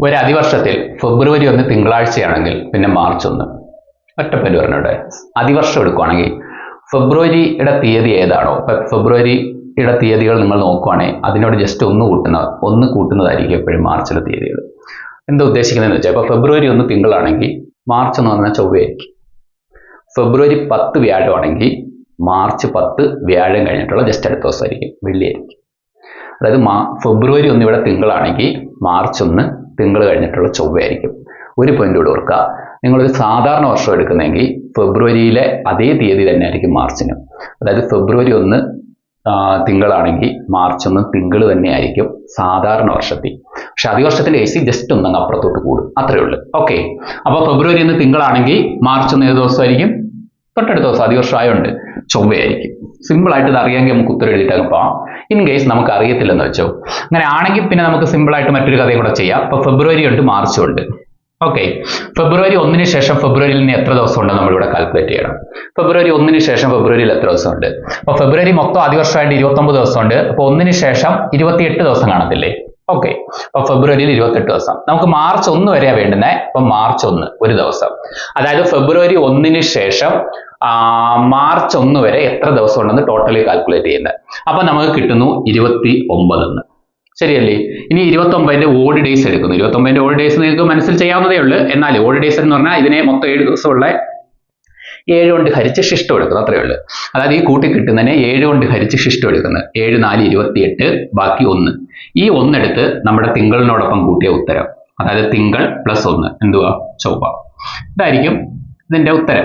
ഒരു അതിവർഷത്തിൽ ഫെബ്രുവരി 1 തിങ്കളാഴ്ചയാണെങ്കിൽ പിന്നെ മാർച്ച് 1 ഒറ്റപ്പേര് പറഞ്ഞോട്ടെ. അതിവർഷം എടുക്കുവാണെങ്കിൽ ഫെബ്രുവരിയുടെ തീയതി ഏതാണോ, ഫെബ്രുവരിയുടെ തീയതികൾ നിങ്ങൾ നോക്കുവാണെങ്കിൽ അതിനോട് ജസ്റ്റ് ഒന്ന് കൂട്ടുന്നതായിരിക്കും എപ്പോഴും മാർച്ചിലെ തീയതികൾ. എന്താ ഉദ്ദേശിക്കുന്നതെന്ന് വെച്ചാൽ ഇപ്പോൾ ഫെബ്രുവരി 1 തിങ്കളാണെങ്കിൽ മാർച്ച് 1 പറഞ്ഞാൽ ചൊവ്വയായിരിക്കും. ഫെബ്രുവരി 10 വ്യാഴമാണെങ്കിൽ മാർച്ച് 10 വ്യാഴം കഴിഞ്ഞിട്ടുള്ള ജസ്റ്റ് അടുത്ത ദിവസമായിരിക്കും, വെള്ളിയായിരിക്കും. അതായത് ഫെബ്രുവരി 1 ഇവിടെ തിങ്കളാണെങ്കിൽ മാർച്ച് 1 തിങ്കൾ കഴിഞ്ഞിട്ടുള്ള ചൊവ്വയായിരിക്കും. ഒരു പോയിന്റ് കൂടെ ഓർക്കുക, നിങ്ങളൊരു സാധാരണ വർഷം എടുക്കുന്നെങ്കിൽ ഫെബ്രുവരിയിലെ അതേ തീയതി തന്നെ ആയിരിക്കും മാർച്ചിന്. അതായത് ഫെബ്രുവരി 1 തിങ്കളാണെങ്കിൽ മാർച്ച് 1 തിങ്കൾ തന്നെ ആയിരിക്കും സാധാരണ വർഷത്തിൽ. പക്ഷെ അതിവർഷത്തിൽ AC ജസ്റ്റ് ഒന്നങ്ങ് അപ്പുറത്തോട്ട് കൂടും, അത്രയേ ഉള്ളൂ. ഓക്കെ, അപ്പോൾ ഫെബ്രുവരി 1 തിങ്കളാണെങ്കിൽ മാർച്ച് 1 ഏത് ദിവസമായിരിക്കും? തൊട്ടടുത്ത ദിവസം, അതിവർഷം ആയതുകൊണ്ട് ചൊവ്വയായിരിക്കും. സിമ്പിൾ ആയിട്ട് ഇത് അറിയാമെങ്കിൽ നമുക്ക് ഉത്തരം എഴുതിയിട്ടങ്ങ് പോകാം. ഇൻ കേസ് നമുക്ക് അറിയത്തില്ലെന്ന് വെച്ചോ, അങ്ങനെ ആണെങ്കിൽ പിന്നെ നമുക്ക് സിമ്പിൾ ആയിട്ട് മറ്റൊരു കഥയും കൂടെ ചെയ്യാം. ഇപ്പോൾ ഫെബ്രുവരി ഉണ്ട്, മാർച്ചും ഉണ്ട്. ഓക്കെ, ഫെബ്രുവരി 1 ശേഷം ഫെബ്രുവരിയിൽ നിന്ന് എത്ര ദിവസം ഉണ്ടെന്ന് നമ്മളിവിടെ കാൽക്കുലേറ്റ് ചെയ്യണം. ഫെബ്രുവരി 1 ശേഷം ഫെബ്രുവരിയിൽ എത്ര ദിവസമുണ്ട്? അപ്പോൾ ഫെബ്രുവരി മൊത്തം അതിവർഷമായിട്ട് 29 ദിവസമുണ്ട്. അപ്പോൾ 1 ശേഷം 28 ദിവസം കാണത്തില്ലേ? ഓക്കെ, അപ്പോൾ ഫെബ്രുവരിയിൽ 28 ദിവസം. നമുക്ക് മാർച്ച് 1 വരെയാണ് വേണ്ടുന്നത്. അപ്പം മാർച്ച് 1 ഒരു ദിവസം. അതായത് ഫെബ്രുവരി 1 ശേഷം മാർച്ച് 1 വരെ എത്ര ദിവസം ഉണ്ടെന്ന് ടോട്ടലി കാൽക്കുലേറ്റ് ചെയ്യുന്നത്. അപ്പം നമുക്ക് കിട്ടുന്നു 29 എന്ന്. ശരിയല്ലേ? ഇനി 29ന്റെ ഓഡ് ഡേയ്സ് എടുക്കുന്നു. 29ന്റെ ഓഡ് ഡേയ്സ് നിങ്ങൾക്ക് മനസ്സിൽ ചെയ്യാവുന്നതേ ഉള്ളൂ. എന്നാൽ ഓഡ് ഡേയ്സ് എന്ന് പറഞ്ഞാൽ ഇതിനെ മൊത്തം 7 ദിവസമുള്ള 7 കൊണ്ട് ഹരിച്ച് ശിഷ്ടം എടുക്കുന്നു, അത്രയേ ഉള്ളൂ. അതായത് ഈ കൂട്ടി കിട്ടുന്നതിനെ 7 കൊണ്ട് ഹരിച്ച് ശിഷ്ടം എടുക്കുന്നത്. 7 4 28, ബാക്കി 1. ഈ 1 എടുത്ത് നമ്മുടെ തിങ്കളിനോടൊപ്പം കൂട്ടിയ ഉത്തരം, അതായത് തിങ്കൾ +1 എന്തുവാ? ചൊവ്വ. ഇതായിരിക്കും ഇതിന്റെ ഉത്തരം.